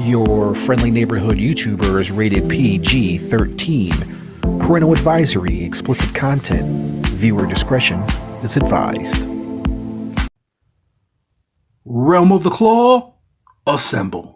Your friendly neighborhood YouTuber is rated PG-13. Parental advisory, explicit content. Viewer discretion is advised. Realm of the Claw, assemble.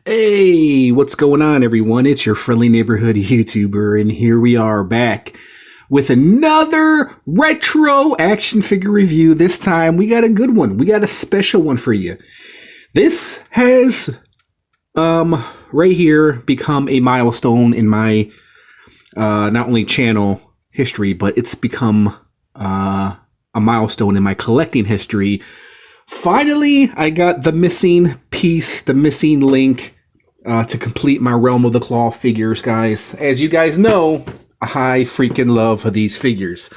Hey, what's going on, everyone? It's your friendly neighborhood YouTuber, and here we are back with another retro action figure review. This time, we got a good one. We got a special one for you. This has, right here, become a milestone in my, not only channel history, but it's become, a milestone in my collecting history. Finally, I got the missing piece, the missing link to complete my Realm of the Claw figures, guys. As you guys know, I freaking love these figures.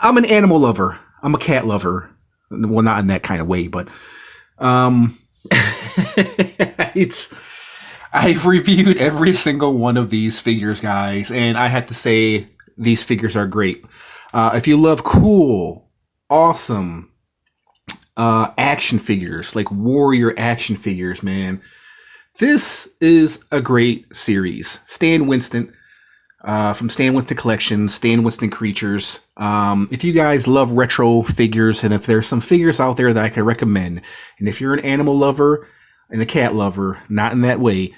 I'm an animal lover. I'm a cat lover. Well, not in that kind of way, but I've reviewed every single one of these figures, guys, and I have to say these figures are great. If you love cool, awesome action figures, like warrior action figures, man, this is a great series. Stan Winston, from Stan Winston Collections, Stan Winston Creatures. If you guys love retro figures, and if there's some figures out there that I can recommend, and if you're an animal lover and a cat lover, not in that way,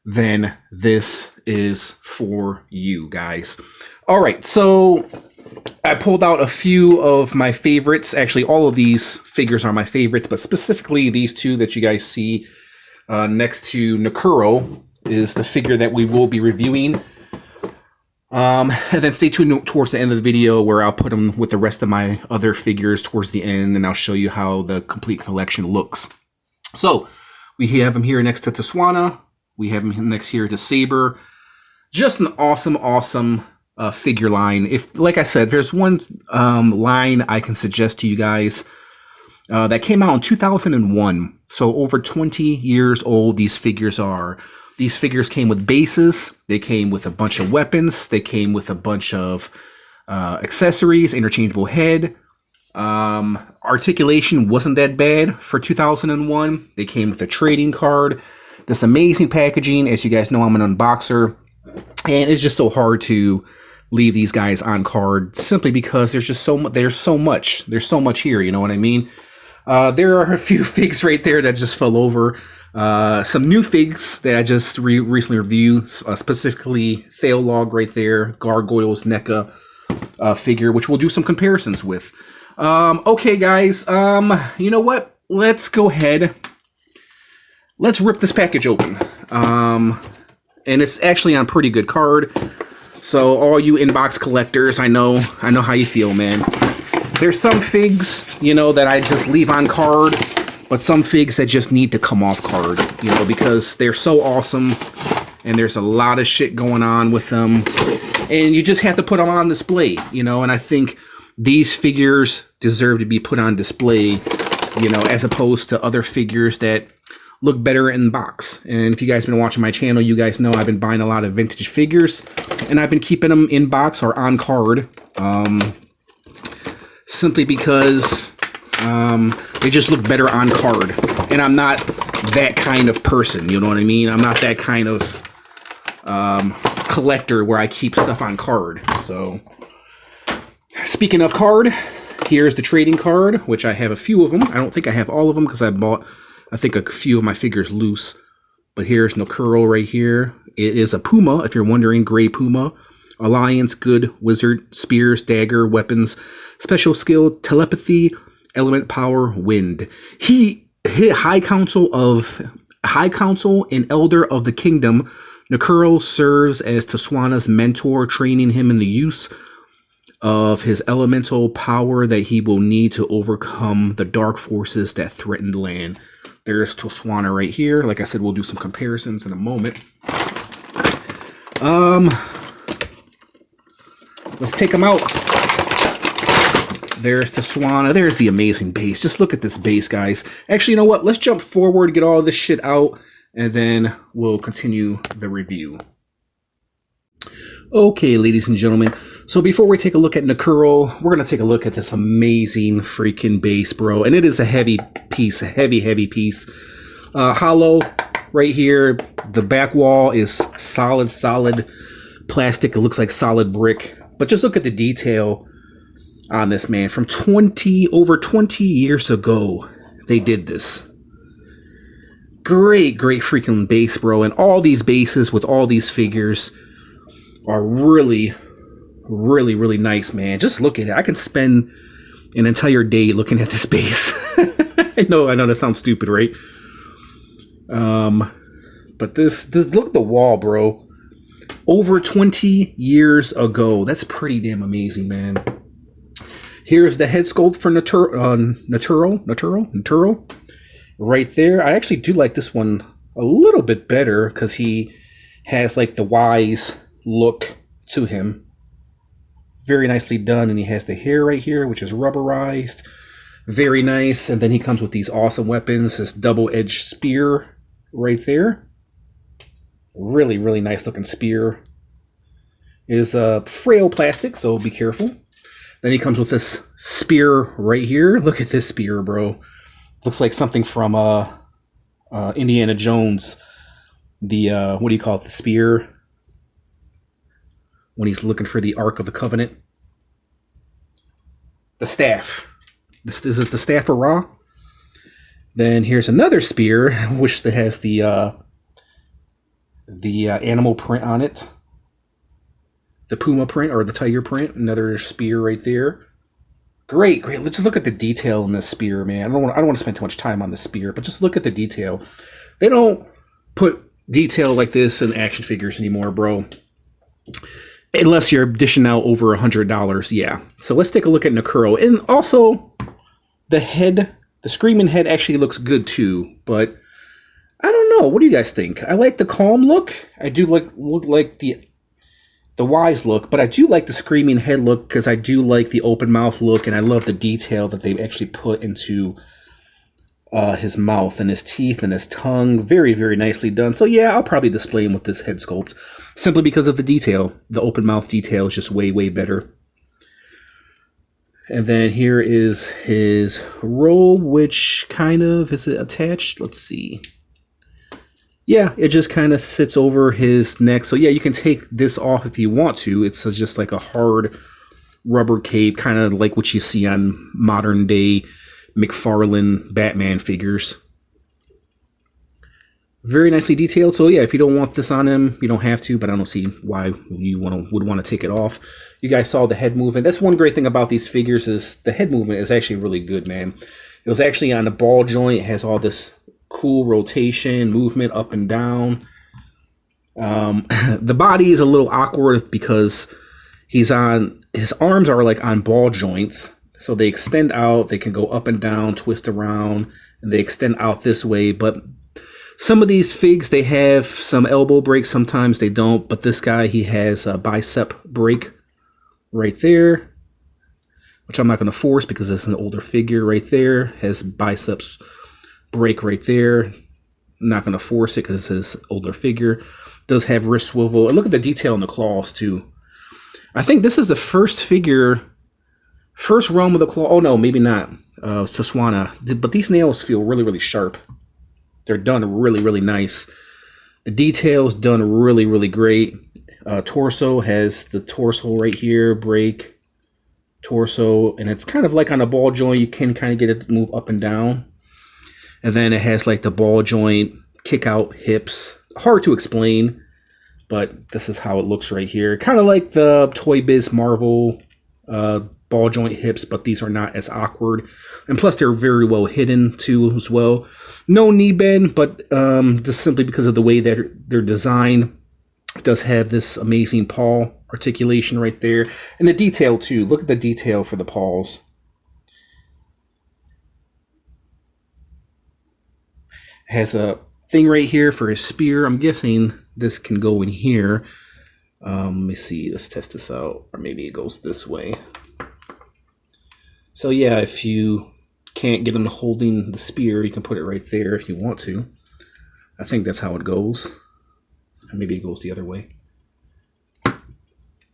then this is for you, guys. All right, so I pulled out a few of my favorites. Actually, all of these figures are my favorites, but specifically these two that you guys see next to Nakuru is the figure that we will be reviewing. And then stay tuned towards the end of the video where I'll put them with the rest of my other figures towards the end, and I'll show you how the complete collection looks. So we have him here next to Tatswana. We have him next here to Saber. Just an awesome figure line. If, like I said, there's one line I can suggest to you guys that came out in 2001. So over 20 years old these figures are. These figures came with bases. They came with a bunch of weapons. They came with a bunch of accessories, interchangeable head. Articulation wasn't that bad for 2001. They came with a trading card. This amazing packaging. As you guys know, I'm an unboxer, and it's just so hard to leave these guys on card simply because there's just so much. There's so much here. You know what I mean? There are a few figs right there that just fell over. Some new figs that I just recently reviewed, specifically Theolog right there, Gargoyle's NECA figure, which we'll do some comparisons with. Okay, guys, you know what? Let's go ahead. Let's rip this package open. And it's actually on pretty good card. So all you inbox collectors, I know how you feel, man. There's some figs, you know, that I just leave on card, but some figs that just need to come off card, you know, because they're so awesome and there's a lot of shit going on with them, and you just have to put them on display, you know. And I think these figures deserve to be put on display, you know, as opposed to other figures that look better in box. And if you guys have been watching my channel, you guys know I've been buying a lot of vintage figures, and I've been keeping them in box or on card, simply because they just look better on card. And I'm not that kind of person, you know what I mean? I'm not that kind of collector where I keep stuff on card. So speaking of card, here's the trading card, which I have a few of them. I don't think I have all of them because I bought, I think, a few of my figures loose. But here's Nakuru right here. It is a Puma, if you're wondering, gray Puma. Alliance, good, wizard, spears, dagger, weapons, special skill, telepathy, element power, wind. He hit High Council and Elder of the Kingdom. Nakuru serves as Tatswana's mentor, training him in the use of his elemental power that he will need to overcome the dark forces that threaten the land. There's Toswana right here. Like I said, we'll do some comparisons in a moment. Let's take him out. There's Toswana. There's the amazing base. Just look at this base, guys. Actually, you know what? Let's jump forward, get all this shit out, and then we'll continue the review. Okay, ladies and gentlemen. So before we take a look at Nakuru, we're going to take a look at this amazing freaking base, bro. And it is a heavy piece, a heavy piece. Hollow right here. The back wall is solid plastic. It looks like solid brick. But just look at the detail on this, man. From over 20 years ago, they did this. Great freaking base, bro. And all these bases with all these figures are really nice, man. Just look at it. I can spend an entire day looking at this base. I know that sounds stupid, right? But this look at the wall, bro. Over 20 years ago. That's pretty damn amazing, man. Here's the head sculpt for Naturo. Right there. I actually do like this one a little bit better because he has like the wise look to him. Very nicely done. And he has the hair right here, which is rubberized. Very nice. And then he comes with these awesome weapons. This double-edged spear right there. Really nice looking spear. It is frail plastic, so be careful. Then he comes with this spear right here. Look at this spear, bro. Looks like something from Indiana Jones. The, what do you call it? The spear. When he's looking for the Ark of the Covenant. The staff. Is it the staff of Ra? Then here's another spear, which has the animal print on it. The puma print or the tiger print. Another spear right there. Great. Let's just look at the detail in this spear, man. I don't want to spend too much time on the spear, but just look at the detail. They don't put detail like this in action figures anymore, bro. Unless you're dishing out over $100, yeah. So let's take a look at Nakuru. And also, the head, the screaming head actually looks good too. But I don't know. What do you guys think? I like the calm look. I do like the wise look, but I do like the screaming head look because I do like the open mouth look, and I love the detail that they've actually put into his mouth and his teeth and his tongue. Very nicely done. So yeah, I'll probably display him with this head sculpt simply because of the detail. The open mouth detail is just way better. And then here is his robe, which kind of, is it attached? Let's see. Yeah, it just kind of sits over his neck. So yeah, you can take this off if you want to. It's just like a hard rubber cape, kind of like what you see on modern day McFarlane Batman figures. Very nicely detailed. So yeah, if you don't want this on him, you don't have to, but I don't see why you would want to take it off. You guys saw the head movement. That's one great thing about these figures is the head movement is actually really good, man. It was actually on the ball joint. It has all this cool rotation, movement up and down. The body is a little awkward because his arms are like on ball joints. So they extend out, they can go up and down, twist around, and they extend out this way. But some of these figs, they have some elbow breaks, sometimes they don't. But this guy, he has a bicep break right there, which I'm not going to force because it's an older figure right there. Has biceps break right there. I'm not going to force it because it's his older figure. Does have wrist swivel. And look at the detail in the claws too. I think this is the first figure, first realm of the claw. Oh no, maybe not. Toswana. But these nails feel really sharp. They're done really nice. The details done really great. Torso has the torso right here, break, torso, and it's kind of like on a ball joint. You can kind of get it to move up and down. And then it has like the ball joint, kick out hips. Hard to explain, but this is how it looks right here. Kind of like the Toy Biz Marvel ball joint hips, but these are not as awkward. And plus they're very well hidden too as well. No knee bend, but just simply because of the way that they're designed. It does have this amazing paw articulation right there. And the detail too. Look at the detail for the paws. It has a thing right here for his spear. I'm guessing this can go in here. Let me see. Let's test this out. Or maybe it goes this way. So yeah, if you can't get him holding the spear, you can put it right there if you want to. I think that's how it goes. Or maybe it goes the other way.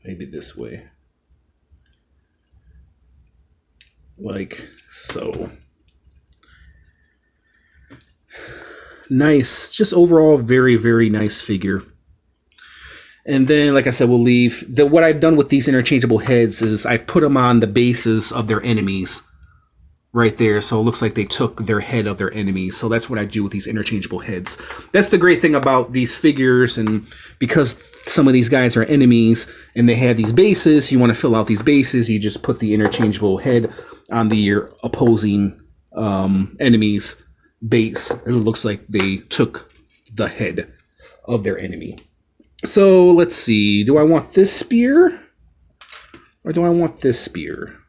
Maybe this way. Like so. Nice. Just overall, very, very nice figure. And then, like I said, we'll leave. What I've done with these interchangeable heads is I put them on the bases of their enemies. Right there. So it looks like they took their head of their enemies. So that's what I do with these interchangeable heads. That's the great thing about these figures. And because some of these guys are enemies and they have these bases, you want to fill out these bases, you just put the interchangeable head on the opposing enemy's base. It looks like they took the head of their enemy. So let's see. Do I want this spear? Or do I want this spear?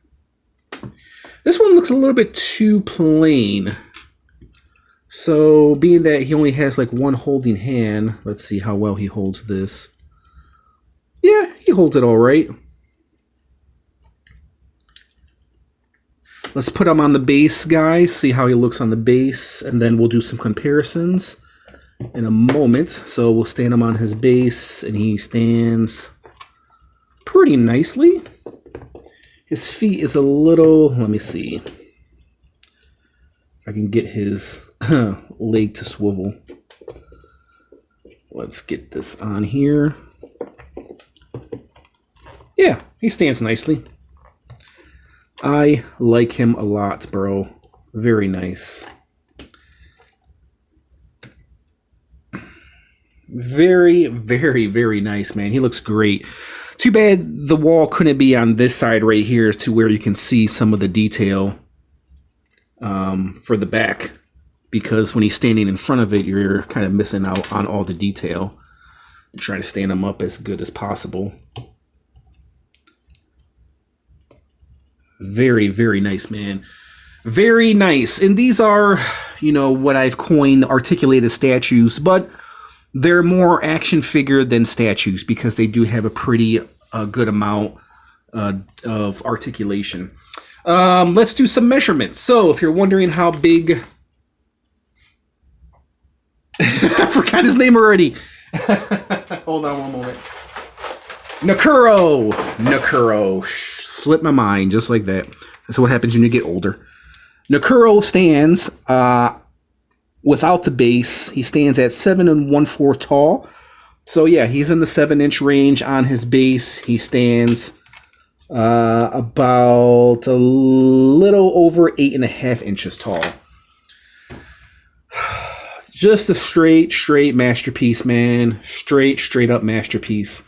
This one looks a little bit too plain. So being that he only has like one holding hand, let's see how well he holds this. Yeah, he holds it all right. Let's put him on the base, guys. See how he looks on the base. And then we'll do some comparisons in a moment. So we'll stand him on his base. And he stands pretty nicely. His feet is a little, let me see. I can get his leg to swivel. Let's get this on here. Yeah, he stands nicely. I like him a lot, bro. Very nice. Very, very, very nice, man. He looks great. Too bad the wall couldn't be on this side right here to where you can see some of the detail for the back. Because when he's standing in front of it, you're kind of missing out on all the detail. Try to stand him up as good as possible. Very, very nice, man. Very nice. And these are, you know, what I've coined articulated statues, but they're more action figure than statues because they do have a pretty good amount of articulation. Let's do some measurements. So if you're wondering how big... I forgot his name already. Hold on one moment. Nakuru. Nakuru. Slipped my mind just like that. That's what happens when you get older. Nakuru stands... without the base, he stands at 7 1/4 tall. So yeah, he's in the 7-inch range on his base. He stands about a little over 8.5 inches tall. Just a straight masterpiece, man. Straight up masterpiece.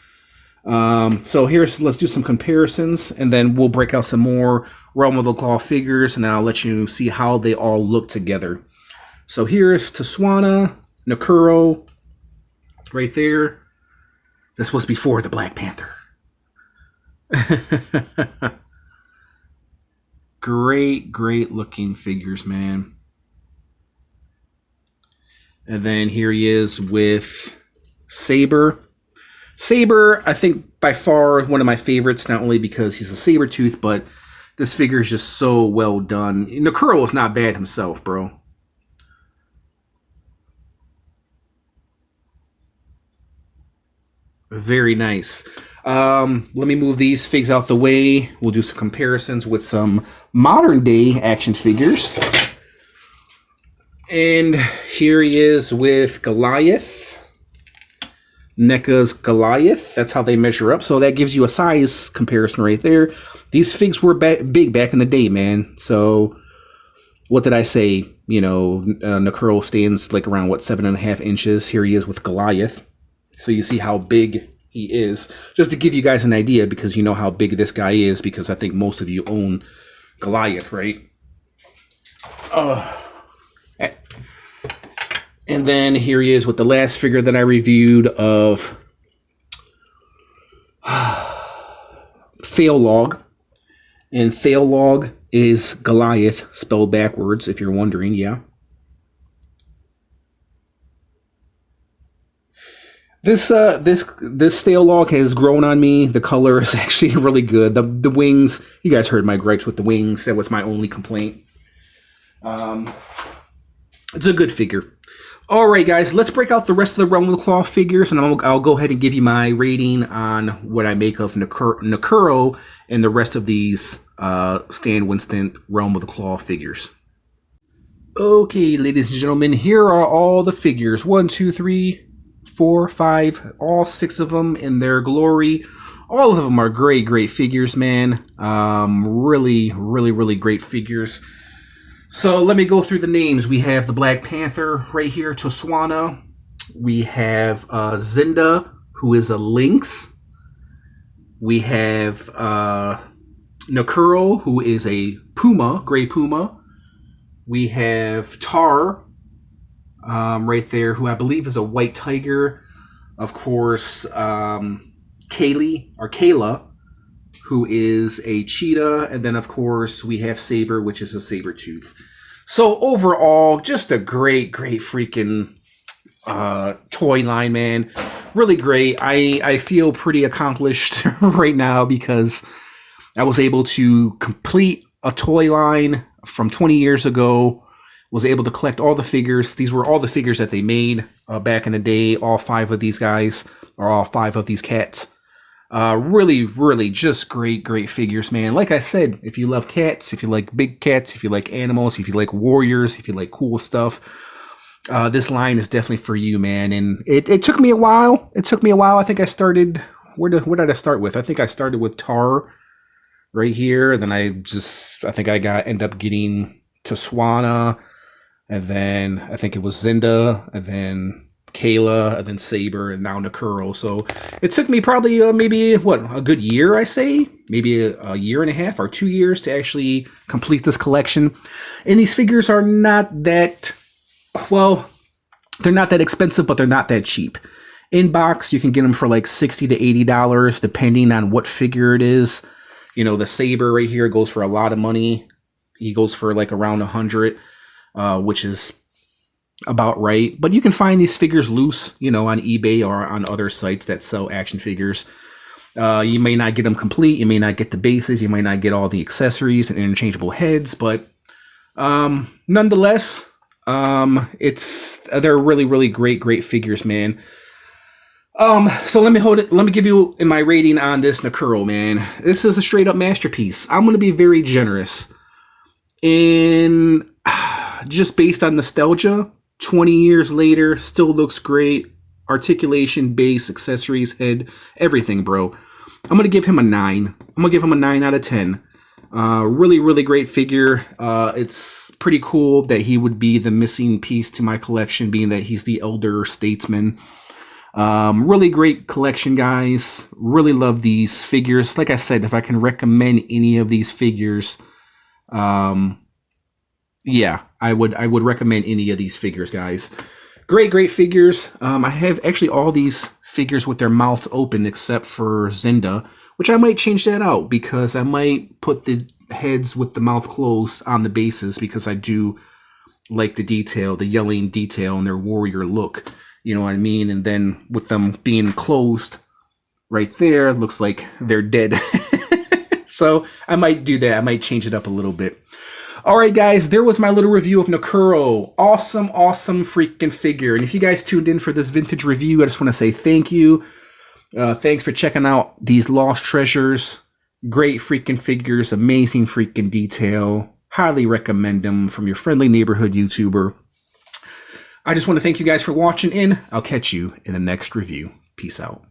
So let's do some comparisons, and then we'll break out some more Realm of the Claw figures, and I'll let you see how they all look together. So here's Taswana, Nakuru, right there. This was before the Black Panther. Great looking figures, man. And then here he is with Saber. Saber, I think by far one of my favorites, not only because he's a saber tooth, but this figure is just so well done. Nakuru is not bad himself, bro. Very nice. Let me move these figs out the way. We'll do some comparisons with some modern day action figures. And here he is with Goliath. NECA's Goliath. That's how they measure up. So that gives you a size comparison right there. These figs were big back in the day, man. So what did I say? You know, Nakuru stands like around, what, 7.5 inches. Here he is with Goliath. So you see how big he is. Just to give you guys an idea, because you know how big this guy is, because I think most of you own Goliath, right? And then here he is with the last figure that I reviewed of Thailog. And Thailog is Goliath spelled backwards, if you're wondering, yeah. This Thailog has grown on me. The color is actually really good. The wings, you guys heard my gripes with the wings. That was my only complaint. It's a good figure. All right, guys, let's break out the rest of the Realm of the Claw figures, and I'll go ahead and give you my rating on what I make of Nakuru and the rest of these Stan Winston Realm of the Claw figures. Okay, ladies and gentlemen, here are all the figures. 1, 2, 3, 4, 5, all 6 of them in their glory. All of them are great figures, man. Really great figures. So let me go through the names. We have the Black Panther right here, Toswana. We have Zinda, who is a lynx. We have Nakuru, who is a puma, gray puma. We have Tar, right there, who I believe is a white tiger. Of course, Kayla, who is a cheetah. And then, of course, we have Saber, which is a saber tooth. So overall, just a great freaking toy line, man. Really great. I feel pretty accomplished right now because I was able to complete a toy line from 20 years ago. Was able to collect all the figures. These were all the figures that they made back in the day. All 5 of these guys, or all 5 of these cats. Really just great figures, man. Like I said, if you love cats, if you like big cats, if you like animals, if you like warriors, if you like cool stuff, this line is definitely for you, man. And it took me a while. I think I started, where did I start with? I think I started with Tar right here. Then I think I end up getting Toswana, and then I think it was Zinda, and then Kayla, and then Saber, and now Nakuru. So it took me probably maybe a good year, I say, maybe a year and a half or 2 years to actually complete this collection. And these figures are not that, well, they're not that expensive, but they're not that cheap. In box, you can get them for like $60 to $80, depending on what figure it is. You know, the Saber right here goes for a lot of money. He goes for like around 100, which is about right. But you can find these figures loose, you know, on eBay or on other sites that sell action figures. You may not get them complete. You may not get the bases. You might not get all the accessories and interchangeable heads. But nonetheless, they're really great figures, man. So let me give you my rating on this Nakuru, man. This is a straight up masterpiece. I'm going to be very generous. And just based on nostalgia, 20 years later, still looks great. Articulation, base, accessories, head, everything, bro. I'm going to give him a 9. I'm going to give him a 9 out of 10. Really great figure. It's pretty cool that he would be the missing piece to my collection, being that he's the elder statesman. Really great collection, guys. Really love these figures. Like I said, if I can recommend any of these figures, yeah, I would recommend any of these figures, guys. Great figures. I have actually all these figures with their mouth open except for Zinda, which I might change that out because I might put the heads with the mouth closed on the bases because I do like the detail, the yelling detail and their warrior look. You know what I mean? And then with them being closed right there, it looks like they're dead. So I might do that. I might change it up a little bit. All right, guys, there was my little review of Nakuru. Awesome freaking figure. And if you guys tuned in for this vintage review, I just want to say thank you. Thanks for checking out these lost treasures. Great freaking figures. Amazing freaking detail. Highly recommend them from your friendly neighborhood YouTuber. I just want to thank you guys for watching, and I'll catch you in the next review. Peace out.